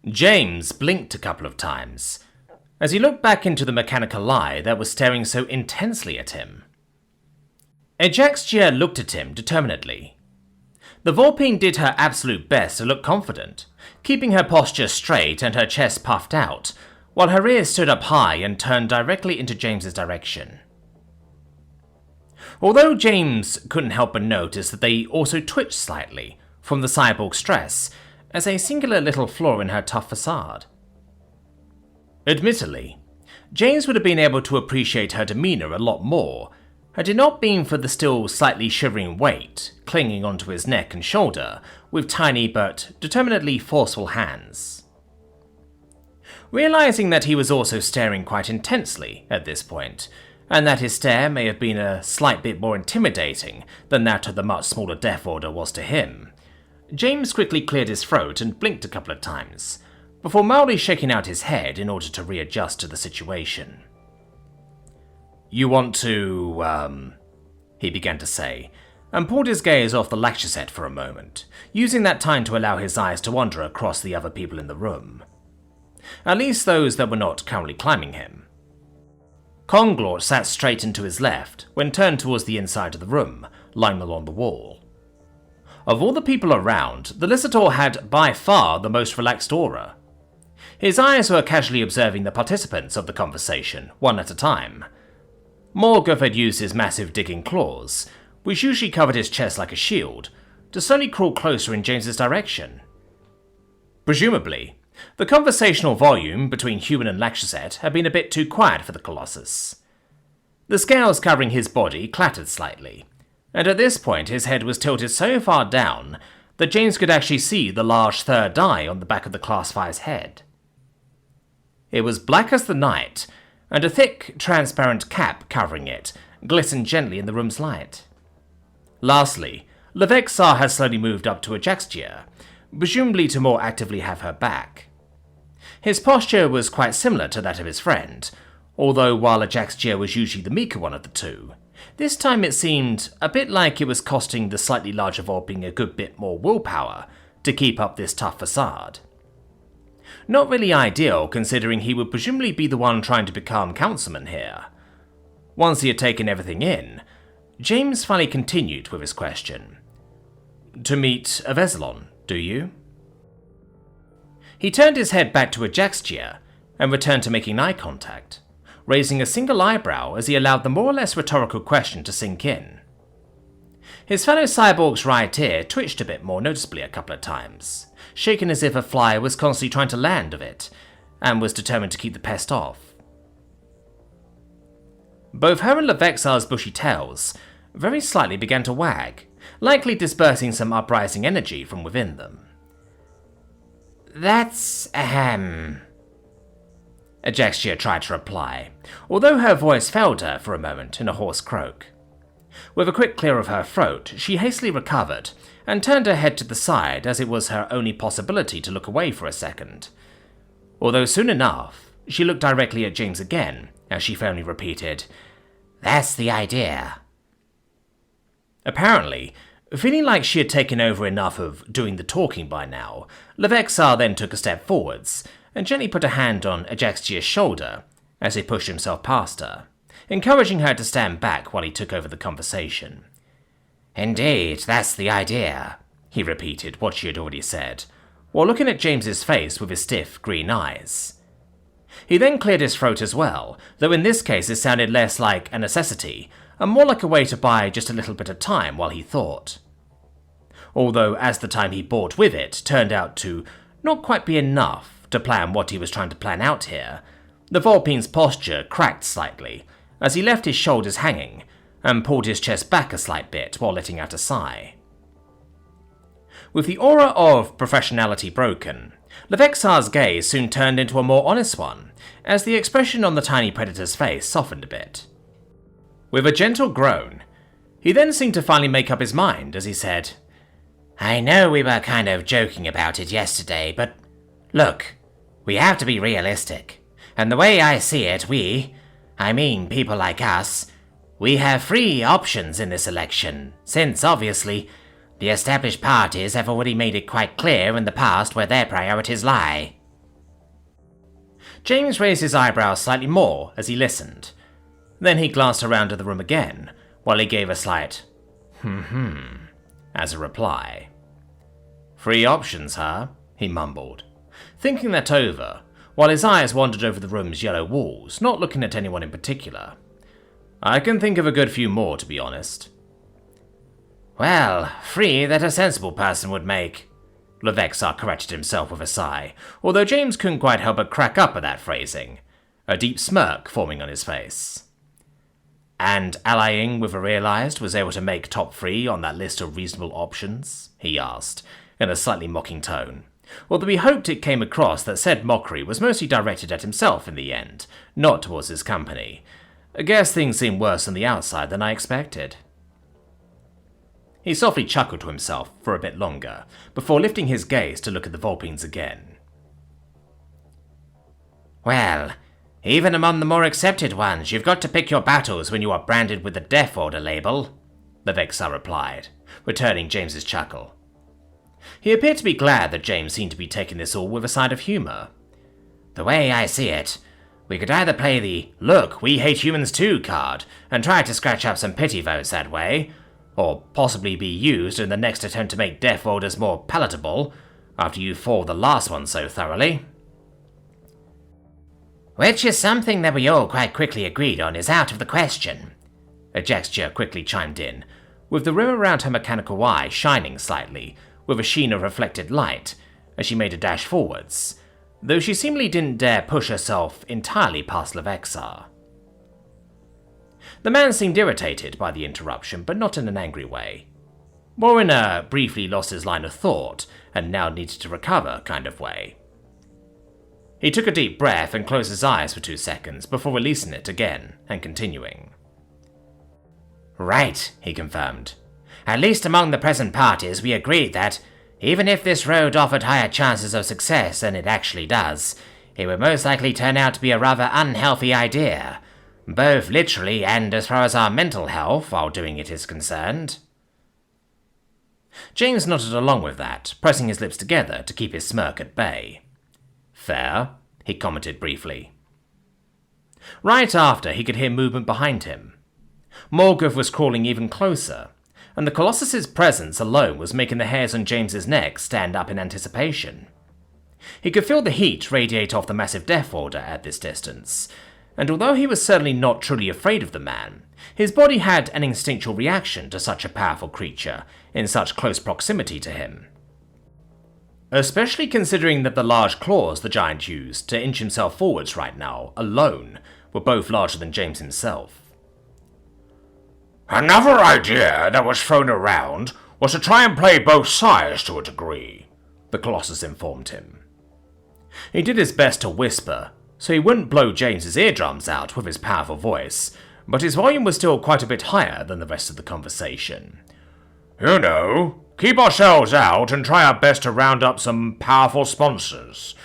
James blinked a couple of times as he looked back into the mechanical eye that was staring so intensely at him. HFY looked at him determinedly. The Vulpine did her absolute best to look confident, keeping her posture straight and her chest puffed out, while her ears stood up high and turned directly into James's direction. Although James couldn't help but notice that they also twitched slightly from the cyborg stress as a singular little flaw in her tough facade. Admittedly, James would have been able to appreciate her demeanour a lot more had it not been for the still slightly shivering weight clinging onto his neck and shoulder with tiny but determinedly forceful hands. Realising that he was also staring quite intensely at this point, and that his stare may have been a slight bit more intimidating than that of the much smaller Deathworlder was to him, James quickly cleared his throat and blinked a couple of times, before mildly shaking out his head in order to readjust to the situation. "You want to, he began to say, and pulled his gaze off the lecture set for a moment, using that time to allow his eyes to wander across the other people in the room. At least those that were not currently climbing him. Conglort sat straight into his left when turned towards the inside of the room, lying along the wall. Of all the people around, the Licitor had by far the most relaxed aura. His eyes were casually observing the participants of the conversation, one at a time. Morgoth had used his massive digging claws, which usually covered his chest like a shield, to slowly crawl closer in James's direction. Presumably, the conversational volume between human and Laxaset had been a bit too quiet for the Colossus. The scales covering his body clattered slightly, and at this point his head was tilted so far down that James could actually see the large third eye on the back of the classifier's head. It was black as the night, and a thick, transparent cap covering it glistened gently in the room's light. Lastly, Levexar had slowly moved up to HFY, presumably to more actively have her back. His posture was quite similar to that of his friend, although while HFY was usually the meeker one of the two, this time it seemed a bit like it was costing the slightly larger Vulpine a good bit more willpower to keep up this tough facade. Not really ideal, considering he would presumably be the one trying to become councilman here. Once he had taken everything in, James finally continued with his question. "To meet Azalon, do you?" He turned his head back to HFY and returned to making eye contact, raising a single eyebrow as he allowed the more or less rhetorical question to sink in. His fellow cyborg's right ear twitched a bit more noticeably a couple of times, shaking as if a fly was constantly trying to land of it, and was determined to keep the pest off. Both her and Levexar's bushy tails very slightly began to wag, likely dispersing some uprising energy from within them. "That's, HFY tried to reply, although her voice failed her for a moment in a hoarse croak. With a quick clear of her throat, she hastily recovered and turned her head to the side as it was her only possibility to look away for a second. Although soon enough, she looked directly at James again as she firmly repeated, "That's the idea." Apparently, feeling like she had taken over enough of doing the talking by now, Levexar then took a step forwards and gently put a hand on HFY's shoulder as he pushed himself past her, encouraging her to stand back while he took over the conversation. "Indeed, that's the idea," he repeated what she had already said, while looking at James's face with his stiff green eyes. He then cleared his throat as well, though in this case it sounded less like a necessity and more like a way to buy just a little bit of time while he thought. Although as the time he bought with it turned out to not quite be enough to plan what he was trying to plan out here, the Vulpine's posture cracked slightly as he left his shoulders hanging and pulled his chest back a slight bit while letting out a sigh. With the aura of professionality broken, Levexar's gaze soon turned into a more honest one as the expression on the tiny predator's face softened a bit. With a gentle groan, he then seemed to finally make up his mind as he said, "I know we were kind of joking about it yesterday, but look, we have to be realistic. And the way I see it, people like us, we have three options in this election, since obviously the established parties have already made it quite clear in the past where their priorities lie." James raised his eyebrows slightly more as he listened. Then he glanced around at the room again, while he gave a slight as a reply. "Three options, huh?" he mumbled, thinking that over, while his eyes wandered over the room's yellow walls, not looking at anyone in particular. "I can think of a good few more, to be honest." "Well, three that a sensible person would make," Levexar corrected himself with a sigh, although James couldn't quite help but crack up at that phrasing, a deep smirk forming on his face. "And allying with a realized was able to make top 3 on that list of reasonable options?" he asked, in a slightly mocking tone, although he hoped it came across that said mockery was mostly directed at himself in the end, not towards his company. "I guess things seem worse on the outside than I expected." He softly chuckled to himself for a bit longer, before lifting his gaze to look at the Vulpines again. "Well, even among the more accepted ones, you've got to pick your battles when you are branded with the Deathworlder label," Levexar replied, returning James's chuckle. He appeared to be glad that James seemed to be taking this all with a side of humour. "The way I see it, we could either play the 'Look, we hate humans too' card and try to scratch up some pity votes that way, or possibly be used in the next attempt to make Deathworlders more palatable after you foiled the last one so thoroughly." "Which is something that we all quite quickly agreed on is out of the question," Ajextia quickly chimed in, with the rim around her mechanical eye shining slightly, with a sheen of reflected light, as she made a dash forwards, though she seemingly didn't dare push herself entirely past Levexar. The man seemed irritated by the interruption, but not in an angry way. More in a briefly lost his line of thought, and now needed to recover kind of way. He took a deep breath and closed his eyes for 2 seconds before releasing it again and continuing. "Right," he confirmed. "At least among the present parties we agreed that, even if this road offered higher chances of success than it actually does, it would most likely turn out to be a rather unhealthy idea, both literally and as far as our mental health while doing it is concerned." James nodded along with that, pressing his lips together to keep his smirk at bay. "Fair," he commented briefly. Right after, he could hear movement behind him. Morgoth was crawling even closer, and the Colossus's presence alone was making the hairs on James's neck stand up in anticipation. He could feel the heat radiate off the massive Deathworlder at this distance, and although he was certainly not truly afraid of the man, his body had an instinctual reaction to such a powerful creature in such close proximity to him. Especially considering that the large claws the giant used to inch himself forwards right now, alone, were both larger than James himself. "Another idea that was thrown around was to try and play both sides to a degree," the Colossus informed him. He did his best to whisper, so he wouldn't blow James's eardrums out with his powerful voice, but his volume was still quite a bit higher than the rest of the conversation. "You know, keep ourselves out and try our best to round up some powerful sponsors.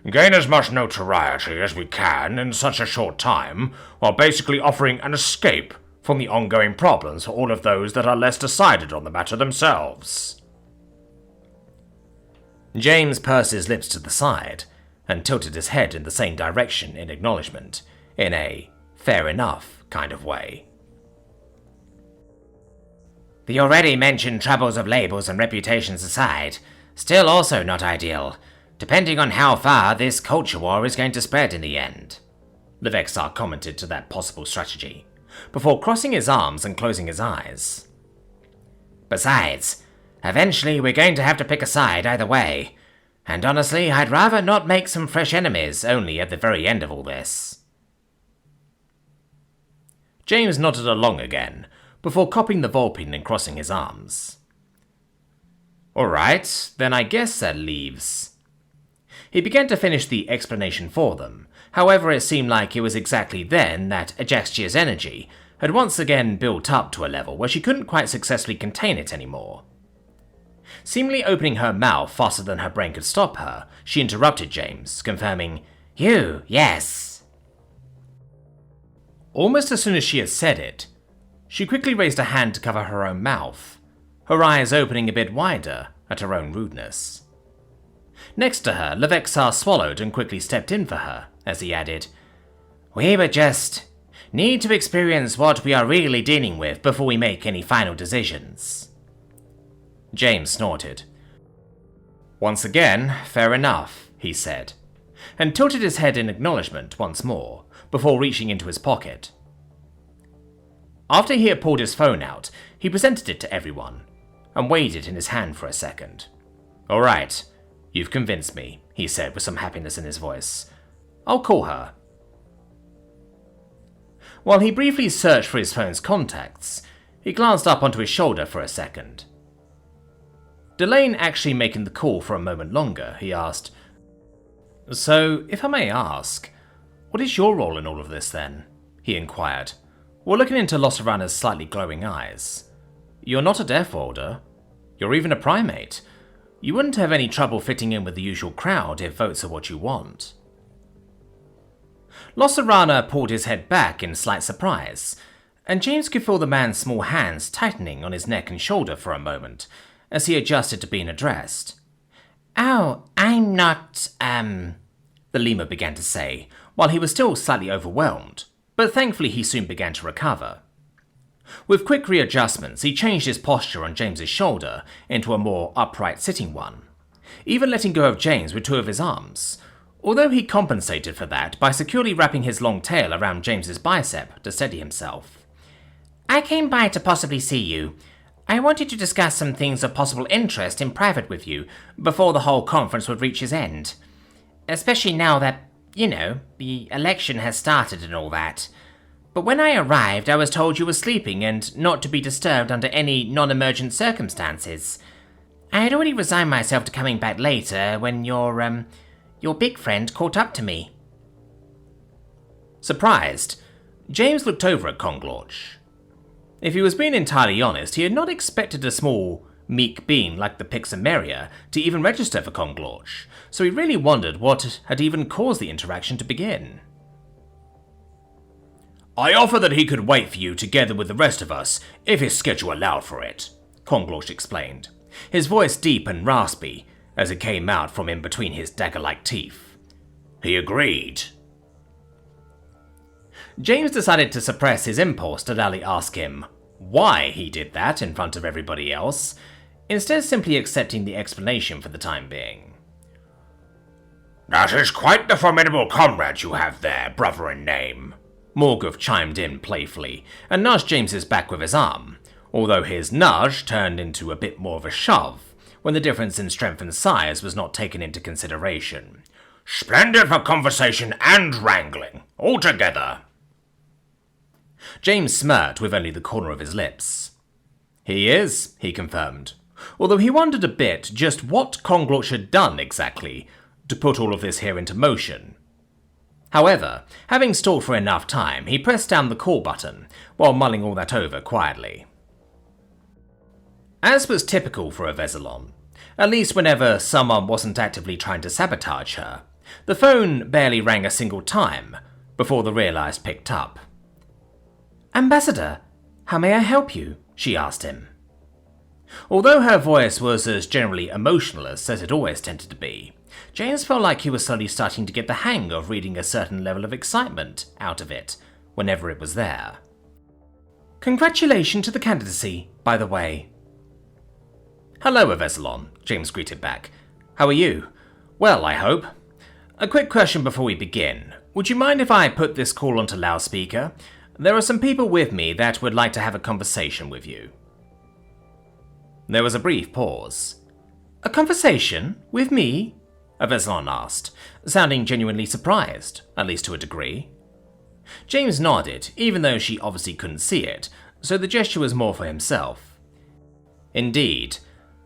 Gain as much notoriety as we can in such a short time, while basically offering an escape from the ongoing problems for all of those that are less decided on the matter themselves." James pursed his lips to the side and tilted his head in the same direction in acknowledgement, in a fair enough kind of way. "The already mentioned troubles of labels and reputations aside, still also not ideal, depending on how far this culture war is going to spread in the end," Levexar commented to that possible strategy, before crossing his arms and closing his eyes. "Besides, eventually we're going to have to pick a side either way, and honestly, I'd rather not make some fresh enemies only at the very end of all this." James nodded along again, before copying the Vulpine and crossing his arms. "Alright, then I guess that leaves..." He began to finish the explanation for them, however it seemed like it was exactly then that Ajextia's energy had once again built up to a level where she couldn't quite successfully contain it anymore. Seemingly opening her mouth faster than her brain could stop her, she interrupted James, confirming, "You, yes." Almost as soon as she had said it, she quickly raised a hand to cover her own mouth, her eyes opening a bit wider at her own rudeness. Next to her, Levexar swallowed and quickly stepped in for her, as he added, "We would just need to experience what we are really dealing with before we make any final decisions." James snorted. "Once again, fair enough," he said, and tilted his head in acknowledgement once more, before reaching into his pocket. After he had pulled his phone out, he presented it to everyone, and weighed it in his hand for a second. "All right, you've convinced me," he said with some happiness in his voice. "I'll call her." While he briefly searched for his phone's contacts, he glanced up onto his shoulder for a second. Delaying actually making the call for a moment longer, he asked, "So, if I may ask, what is your role in all of this then?" he inquired, while looking into Losarana's slightly glowing eyes. "You're not a Deathworlder. You're even a primate. You wouldn't have any trouble fitting in with the usual crowd if votes are what you want." Losarana pulled his head back in slight surprise, and James could feel the man's small hands tightening on his neck and shoulder for a moment, as he adjusted to being addressed. "Oh, I'm not, the lemur began to say, while he was still slightly overwhelmed, but thankfully he soon began to recover. With quick readjustments, he changed his posture on James's shoulder into a more upright sitting one, even letting go of James with two of his arms, although he compensated for that by securely wrapping his long tail around James's bicep to steady himself. "I came by to possibly see you. I wanted to discuss some things of possible interest in private with you before the whole conference would reach its end. Especially now that, the election has started and all that. But when I arrived, I was told you were sleeping and not to be disturbed under any non-emergent circumstances. I had already resigned myself to coming back later when your big friend caught up to me." Surprised, James looked over at Conglorch. If he was being entirely honest, he had not expected a small, meek being like the Pixameria to even register for Conglorch, so he really wondered what had even caused the interaction to begin. "I offer that he could wait for you together with the rest of us, if his schedule allowed for it," Conglorch explained, his voice deep and raspy as it came out from in between his dagger-like teeth. He agreed. James decided to suppress his impulse to loudly ask him why he did that in front of everybody else, instead simply accepting the explanation for the time being. "That is quite the formidable comrade you have there, brother in name," Morgoth chimed in playfully and nudged James's back with his arm, although his nudge turned into a bit more of a shove when the difference in strength and size was not taken into consideration. "Splendid for conversation and wrangling, all together." James smirked with only the corner of his lips. "He is," he confirmed, although he wondered a bit just what Conglorch had done exactly to put all of this here into motion. However, having stalled for enough time, he pressed down the call button while mulling all that over quietly. As was typical for a Azalon, at least whenever someone wasn't actively trying to sabotage her, the phone barely rang a single time before the realized picked up. "Ambassador, how may I help you?" she asked him. Although her voice was as generally emotionless as it always tended to be, James felt like he was slowly starting to get the hang of reading a certain level of excitement out of it whenever it was there. "Congratulations to the candidacy, by the way." "Hello, Azalon," James greeted back. "How are you? Well, I hope. A quick question before we begin. Would you mind if I put this call onto loudspeaker? There are some people with me that would like to have a conversation with you." There was a brief pause. "A conversation? With me?" Azalon asked, sounding genuinely surprised, at least to a degree. James nodded, even though she obviously couldn't see it, so the gesture was more for himself. "Indeed.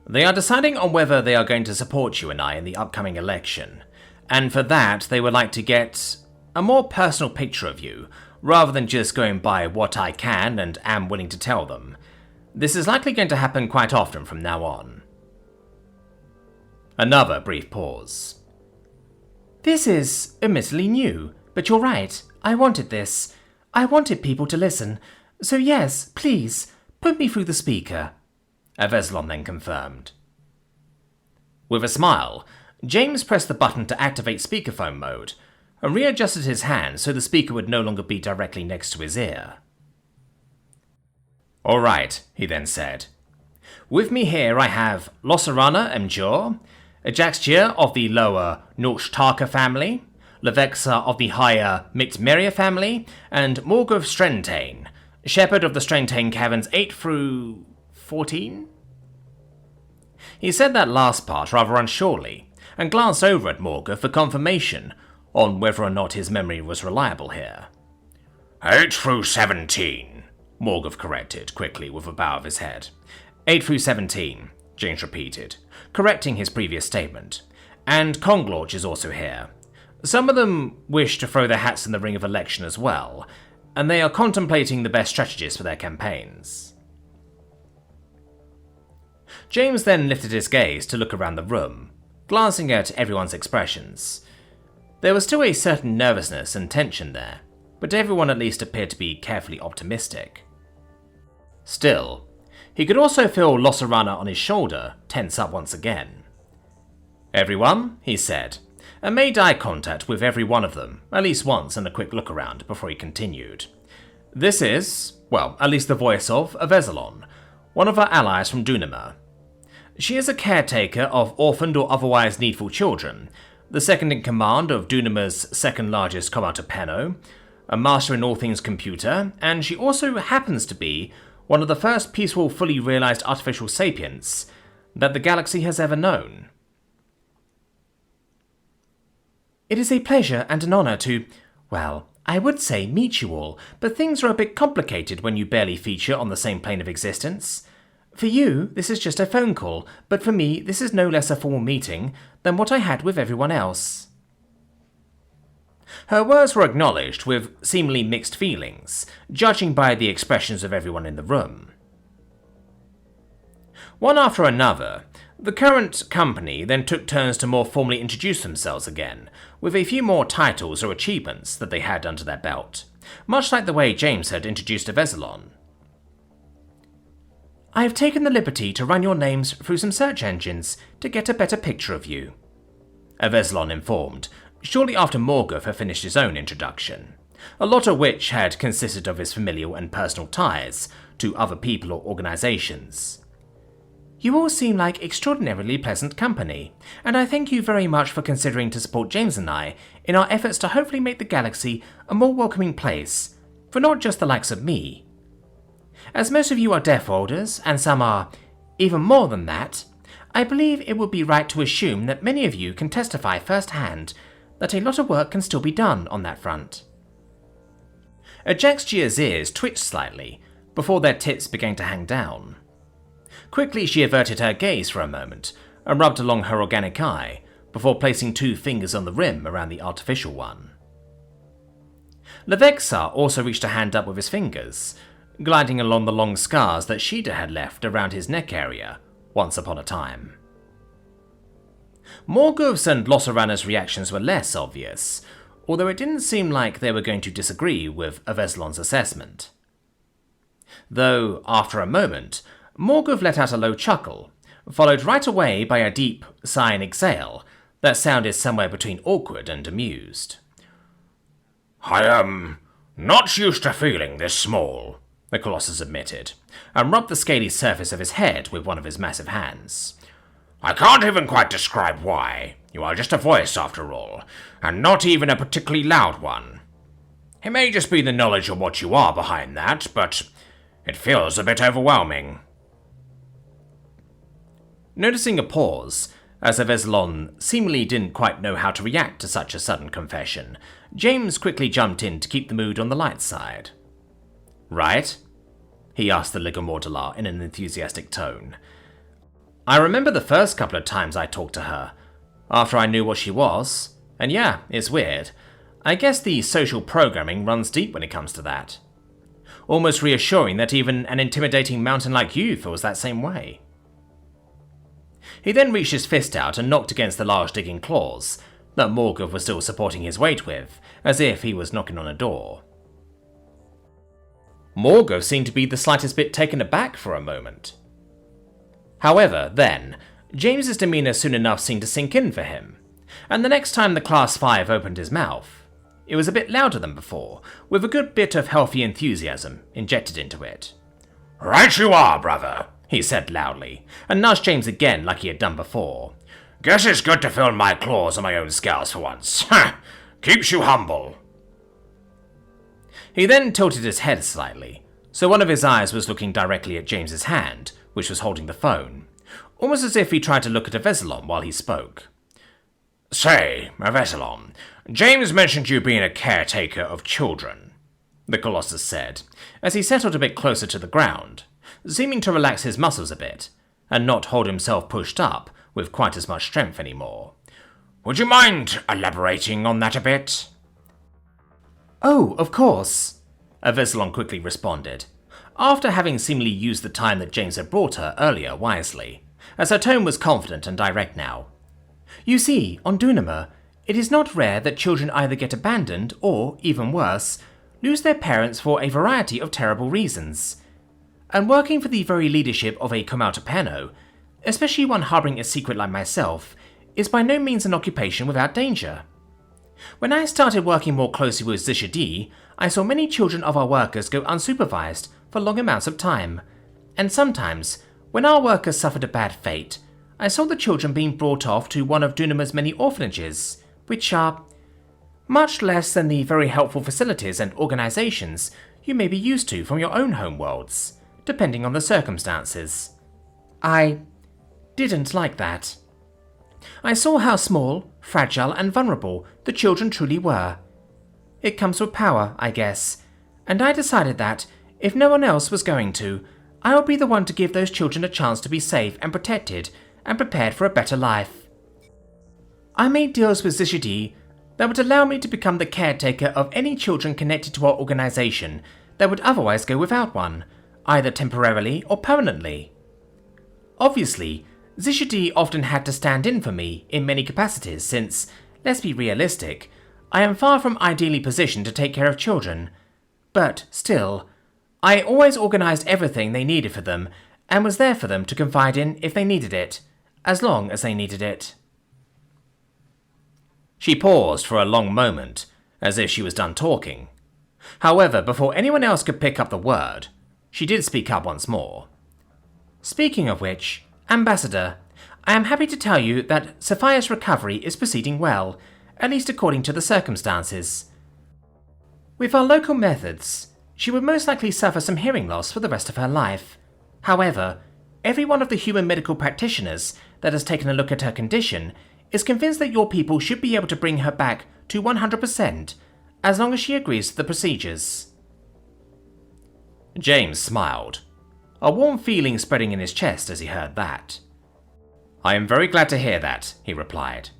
They are deciding on whether they are going to support you and I in the upcoming election, and for that they would like to get a more personal picture of you, rather than just going by what I can and am willing to tell them. This is likely going to happen quite often from now on." Another brief pause. "This is admittedly new, but you're right. I wanted this. I wanted people to listen. So yes, please, put me through the speaker," Azalon then confirmed. With a smile, James pressed the button to activate speakerphone mode, and readjusted his hand so the speaker would no longer be directly next to his ear. "All right," he then said. "With me here I have Losarana Mjor, Ajaxtia of the lower Norchtaka family, Levexa of the higher Mictmeria family, and Morgov Strentane, shepherd of the Strentane Caverns 8 through 14? He said that last part rather unsurely, and glanced over at Morgov for confirmation on whether or not his memory was reliable here. 8 through 17, Morgov corrected quickly with a bow of his head. 8 through 17, James repeated, correcting his previous statement. And Konglorch is also here. Some of them wish to throw their hats in the ring of election as well, and they are contemplating the best strategies for their campaigns. James then lifted his gaze to look around the room, glancing at everyone's expressions. There was still a certain nervousness and tension there, but everyone at least appeared to be carefully optimistic. Still, he could also feel Losarana on his shoulder tense up once again. "Everyone," he said, and made eye contact with every one of them, at least once and a quick look around before he continued. "This is, well, at least the voice of Azalon, one of our allies from Dunama. She is a caretaker of orphaned or otherwise needful children, the second in command of Dunama's second largest Komatopeno, a master in all things computer, and she also happens to be one of the first peaceful, fully realized artificial sapients that the galaxy has ever known." "It is a pleasure and an honor to, well, I would say meet you all, but things are a bit complicated when you barely feature on the same plane of existence. For you, this is just a phone call, but for me, this is no less a formal meeting than what I had with everyone else." Her words were acknowledged with seemingly mixed feelings, judging by the expressions of everyone in the room. One after another, the current company then took turns to more formally introduce themselves again, with a few more titles or achievements that they had under their belt, much like the way James had introduced Azalon. "I have taken the liberty to run your names through some search engines to get a better picture of you," Azalon informed, shortly after Morgov had finished his own introduction, a lot of which had consisted of his familial and personal ties to other people or organizations. "You all seem like extraordinarily pleasant company, and I thank you very much for considering to support James and I in our efforts to hopefully make the galaxy a more welcoming place for not just the likes of me. As most of you are Deathworlders, and some are even more than that, I believe it would be right to assume that many of you can testify firsthand that a lot of work can still be done on that front." Ajaxia's ears twitched slightly before their tits began to hang down. Quickly she averted her gaze for a moment and rubbed along her organic eye before placing 2 fingers on the rim around the artificial one. Levexa also reached a hand up with his fingers, gliding along the long scars that Shida had left around his neck area once upon a time. Morgov's and Losarana's reactions were less obvious, although it didn't seem like they were going to disagree with Azalon's assessment. Though, after a moment, Morgov let out a low chuckle, followed right away by a deep sigh and exhale that sounded somewhere between awkward and amused. "I am not used to feeling this small," the Colossus admitted, and rubbed the scaly surface of his head with one of his massive hands. "I can't even quite describe why. You are just a voice after all, and not even a particularly loud one. It may just be the knowledge of what you are behind that, but it feels a bit overwhelming." Noticing a pause, as Azalon seemingly didn't quite know how to react to such a sudden confession, James quickly jumped in to keep the mood on the light side. "Right?" he asked the Ligomordalar in an enthusiastic tone. "I remember the first couple of times I talked to her, after I knew what she was, and yeah, it's weird. I guess the social programming runs deep when it comes to that. Almost reassuring that even an intimidating mountain like you feels that same way." He then reached his fist out and knocked against the large digging claws that Morgov was still supporting his weight with, as if he was knocking on a door. Morgov seemed to be the slightest bit taken aback for a moment. However, then, James's demeanour soon enough seemed to sink in for him, and the next time the Class 5 opened his mouth, It was a bit louder than before, with a good bit of healthy enthusiasm injected into it. "Right you are, brother," he said loudly, and nudged James again like he had done before. "Guess it's good to feel my claws on my own scales for once. Keeps you humble." He then tilted his head slightly, so one of his eyes was looking directly at James's hand, which was holding the phone, almost as if he tried to look at Azalon while he spoke. "Say, Azalon, James mentioned you being a caretaker of children," the Colossus said, as he settled a bit closer to the ground, seeming to relax his muscles a bit, and not hold himself pushed up with quite as much strength anymore. "Would you mind elaborating on that a bit?" "Oh, of course," Azalon quickly responded, after having seemingly used the time that James had brought her earlier wisely, as her tone was confident and direct now. "You see, on Dunama, it is not rare that children either get abandoned or, even worse, lose their parents for a variety of terrible reasons. And working for the very leadership of a Komautapeno, especially one harbouring a secret like myself, is by no means an occupation without danger. When I started working more closely with Zishadi, I saw many children of our workers go unsupervised for long amounts of time, and sometimes, when our workers suffered a bad fate, I saw the children being brought off to one of Dunama's many orphanages, which are much less than the very helpful facilities and organisations you may be used to from your own homeworlds, depending on the circumstances. I didn't like that. I saw how small, fragile and vulnerable the children truly were. It comes with power, I guess, and I decided that, if no one else was going to, I would be the one to give those children a chance to be safe and protected and prepared for a better life. I made deals with Zishadi that would allow me to become the caretaker of any children connected to our organisation that would otherwise go without one, either temporarily or permanently. Obviously, Zishadi often had to stand in for me in many capacities since, let's be realistic, I am far from ideally positioned to take care of children. But still, I always organised everything they needed for them and was there for them to confide in if they needed it, as long as they needed it." She paused for a long moment, as if she was done talking. However, before anyone else could pick up the word, she did speak up once more. "Speaking of which, Ambassador, I am happy to tell you that Sophia's recovery is proceeding well, at least according to the circumstances. With our local methods, she would most likely suffer some hearing loss for the rest of her life. However, every one of the human medical practitioners that has taken a look at her condition is convinced that your people should be able to bring her back to 100%, as long as she agrees to the procedures." James smiled, a warm feeling spreading in his chest as he heard that. "I am very glad to hear that," he replied.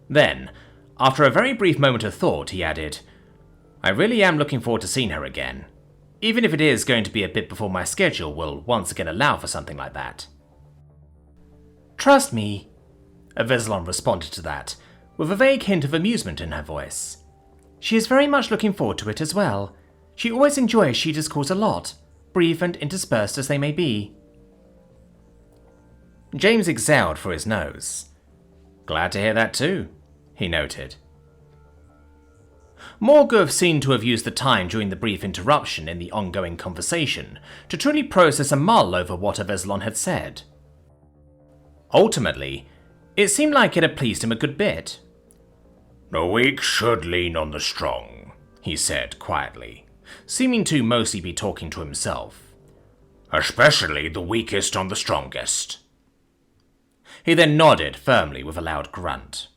Then, after a very brief moment of thought, he added, "I really am looking forward to seeing her again, even if it is going to be a bit before my schedule will once again allow for something like that." "Trust me," Azalon responded to that, with a vague hint of amusement in her voice. "She is very much looking forward to it as well. She always enjoys Sheeta's calls a lot, brief and interspersed as they may be." James exhaled through his nose. "Glad to hear that too," he noted. Morgoth seemed to have used the time during the brief interruption in the ongoing conversation to truly process and mull over what Azalon had said. Ultimately, it seemed like it had pleased him a good bit. "The weak should lean on the strong," he said quietly, seeming to mostly be talking to himself. "Especially the weakest on the strongest." He then nodded firmly with a loud grunt.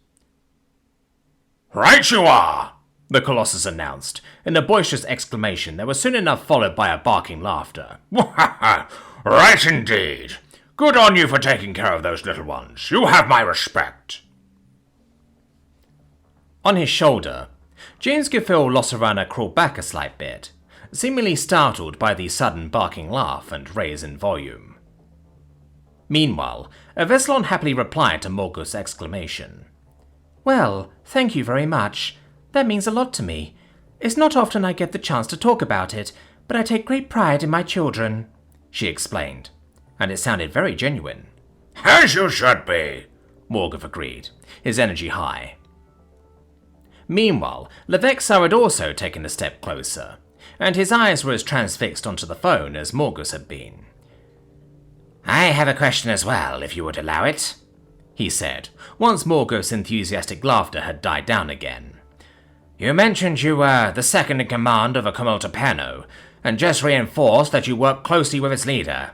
"Right you are," the Colossus announced, in a boisterous exclamation that was soon enough followed by a barking laughter. "Right indeed. Good on you for taking care of those little ones. You have my respect." On his shoulder, James could feel Losarana crawl back a slight bit, seemingly startled by the sudden barking laugh and raise in volume. Meanwhile, Azalon happily replied to Morgoth's exclamation. "Well, thank you very much. That means a lot to me. It's not often I get the chance to talk about it, but I take great pride in my children," she explained, and it sounded very genuine. "As you should be," Morgoth agreed, his energy high. Meanwhile, Levexar had also taken a step closer, and his eyes were as transfixed onto the phone as Morgus had been. "I have a question as well, if you would allow it," he said, once Morgus' enthusiastic laughter had died down again. "You mentioned you were the second in command of a Comotapano, and just reinforced that you work closely with its leader.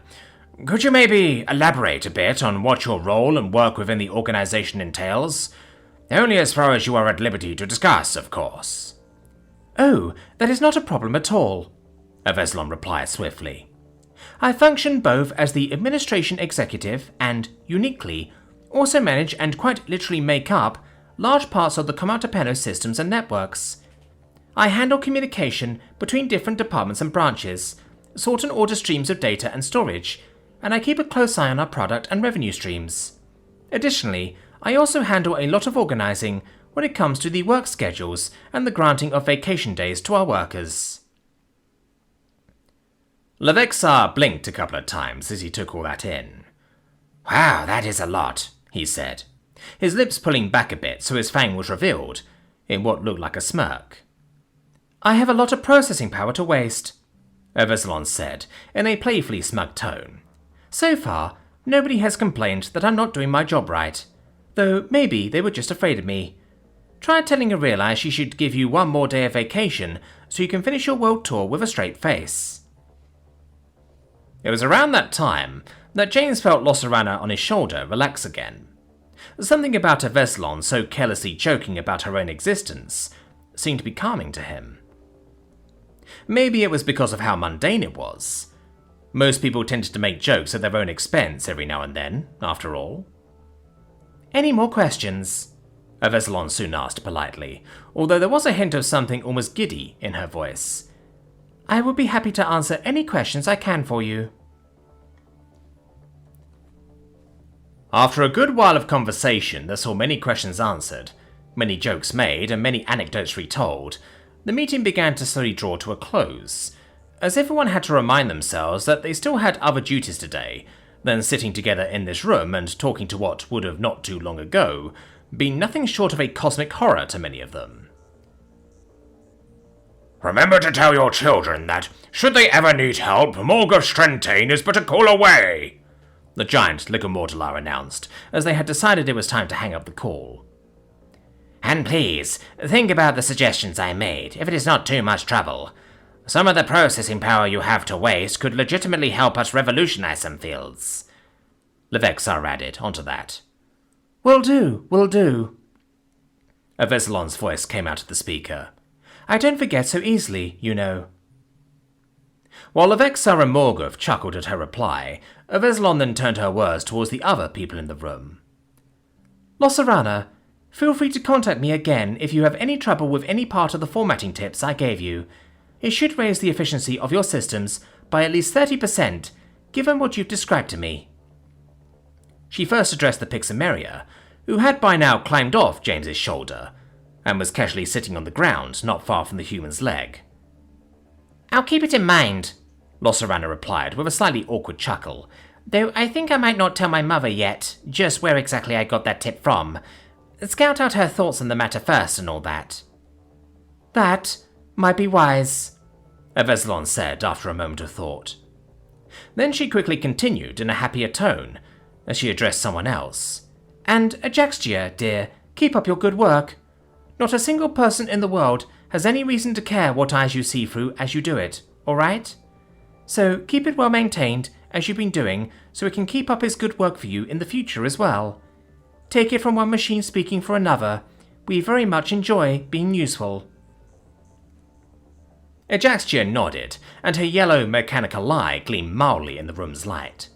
Could you maybe elaborate a bit on what your role and work within the organization entails? Only as far as you are at liberty to discuss, of course." "Oh, that is not a problem at all," Azalon replied swiftly. "I function both as the administration executive and, uniquely, also manage and quite literally make up large parts of the Comotapano systems and networks. I handle communication between different departments and branches, sort and order streams of data and storage, and I keep a close eye on our product and revenue streams. Additionally, I also handle a lot of organizing when it comes to the work schedules and the granting of vacation days to our workers." Levexar blinked a couple of times as he took all that in. "Wow, that is a lot," he said, his lips pulling back a bit so his fang was revealed, in what looked like a smirk. "I have a lot of processing power to waste," Azalon said, in a playfully smug tone. "So far, nobody has complained that I'm not doing my job right, though maybe they were just afraid of me. Try telling Aurelia she should give you one more day of vacation so you can finish your world tour with a straight face." It was around that time that James felt Losarana on his shoulder relax again. Something about Azalon so carelessly joking about her own existence seemed to be calming to him. Maybe it was because of how mundane it was. Most people tended to make jokes at their own expense every now and then, after all. "Any more questions?" Azalon soon asked politely, although there was a hint of something almost giddy in her voice. "I will be happy to answer any questions I can for you." After a good while of conversation that saw many questions answered, many jokes made, and many anecdotes retold, the meeting began to slowly draw to a close, as everyone had to remind themselves that they still had other duties today than sitting together in this room and talking to what would have not too long ago been nothing short of a cosmic horror to many of them. "Remember to tell your children that, should they ever need help, Morgoth Strentane is but a call away," the giant Ligomortalar announced, as they had decided it was time to hang up the call. "And please, think about the suggestions I made, if it is not too much trouble. Some of the processing power you have to waste could legitimately help us revolutionize some fields," Levexar added onto that. Will do. Azalon's voice came out of the speaker. "I don't forget so easily, you know." While Levexar and Morgoth chuckled at her reply, Azalon then turned her words towards the other people in the room. "Losarana, feel free to contact me again if you have any trouble with any part of the formatting tips I gave you. It should raise the efficiency of your systems by at least 30%, given what you've described to me." She first addressed the Pixameria, who had by now climbed off James's shoulder, and was casually sitting on the ground not far from the human's leg. "I'll keep it in mind," Losarana replied with a slightly awkward chuckle, "though I think I might not tell my mother yet just where exactly I got that tip from. Scout out her thoughts on the matter first and all that." "That might be wise," Azalon said after a moment of thought. Then she quickly continued in a happier tone, as she addressed someone else. "And Ajaxia, dear, keep up your good work. Not a single person in the world has any reason to care what eyes you see through as you do it, alright? So keep it well maintained, as you've been doing, so it can keep up its good work for you in the future as well. Take it from one machine speaking for another. We very much enjoy being useful." Ajaxia nodded, and her yellow mechanical eye gleamed mildly in the room's light.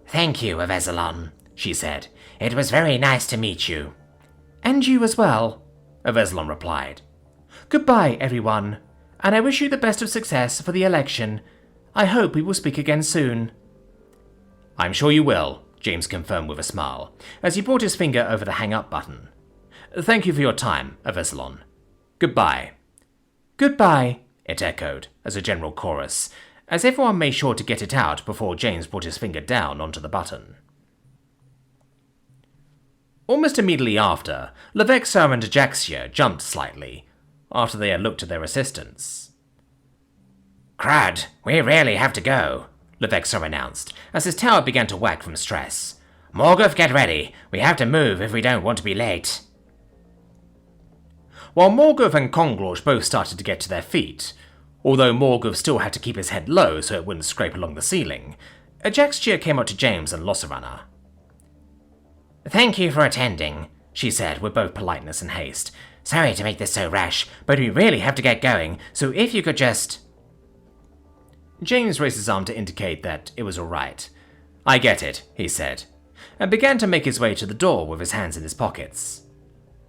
"Thank you, Azalon," she said. "It was very nice to meet you." "And you as well," Azalon replied. "Goodbye, everyone, and I wish you the best of success for the election. I hope we will speak again soon." "I'm sure you will," James confirmed with a smile, as he brought his finger over the hang-up button. "Thank you for your time, Azalon. Goodbye." "Goodbye," it echoed, as a general chorus, as everyone made sure to get it out before James brought his finger down onto the button. Almost immediately after, Levexa and Ajaxia jumped slightly, after they had looked at their assistants. Crud, we really have to go, Levexa announced, as his tower began to wag from stress. Morgoth, get ready. We have to move if we don't want to be late. While Morgoth and Conglorch both started to get to their feet, although Morgoth still had to keep his head low so it wouldn't scrape along the ceiling, Ajaxia came up to James and Losarana. Thank you for attending, she said with both politeness and haste. Sorry to make this so rash, but we really have to get going, so if you could just... James raised his arm to indicate that it was all right. I get it, he said, and began to make his way to the door with his hands in his pockets.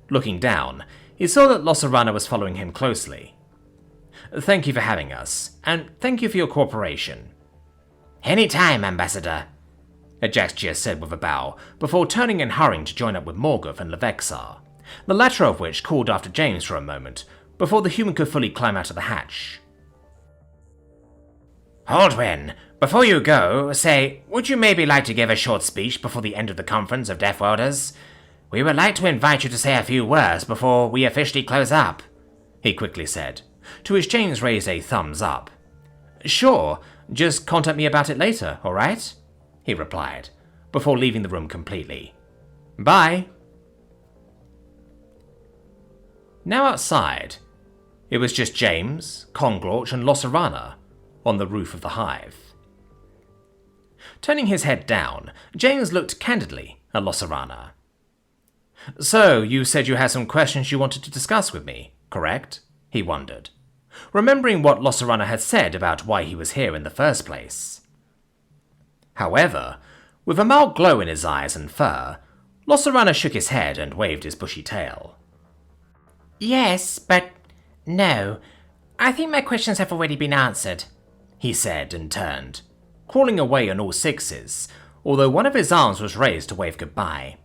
Looking down, he saw that Losarana was following him closely. Thank you for having us, and thank you for your cooperation. Any time, Ambassador, Ajaxia said with a bow, before turning and hurrying to join up with Morgoth and Levexa, the latter of which called after James for a moment, before the human could fully climb out of the hatch. Holdwyn, before you go, would you maybe like to give a short speech before the end of the conference of Deathworlders? We would like to invite you to say a few words before we officially close up, he quickly said, to which James raised a thumbs up. Sure, just contact me about it later, alright? He replied, before leaving the room completely. Bye! Now outside, it was just James, Conglorch, and Losarana on the roof of the hive. Turning his head down, James looked candidly at Losarana. So, you said you had some questions you wanted to discuss with me, correct? He wondered, remembering what Losarana had said about why he was here in the first place. However, with a mild glow in his eyes and fur, Losarana shook his head and waved his bushy tail. Yes, but no. I think my questions have already been answered, he said and turned, crawling away on all sixes, although one of his arms was raised to wave goodbye.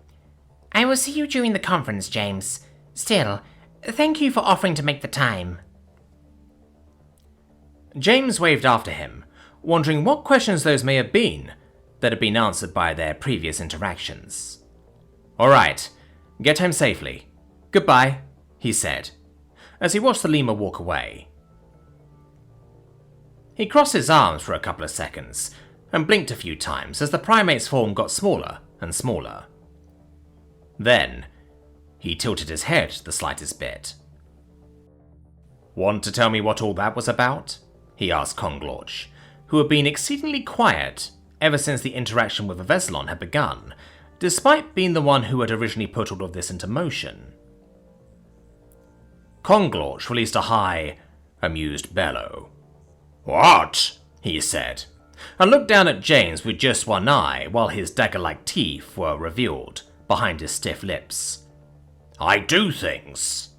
I will see you during the conference, James. Still, thank you for offering to make the time. James waved after him, wondering what questions those may have been that had been answered by their previous interactions. Alright, get home safely. Goodbye, he said, as he watched the lemur walk away. He crossed his arms for a couple of seconds and blinked a few times as the primate's form got smaller and smaller. Then, he tilted his head the slightest bit. Want to tell me what all that was about? He asked Conglorch, who had been exceedingly quiet ever since the interaction with Azalon had begun, despite being the one who had originally put all of this into motion. Conglorch released a high, amused bellow. What? He said, and looked down at James with just one eye while his dagger-like teeth were revealed behind his stiff lips. I do things.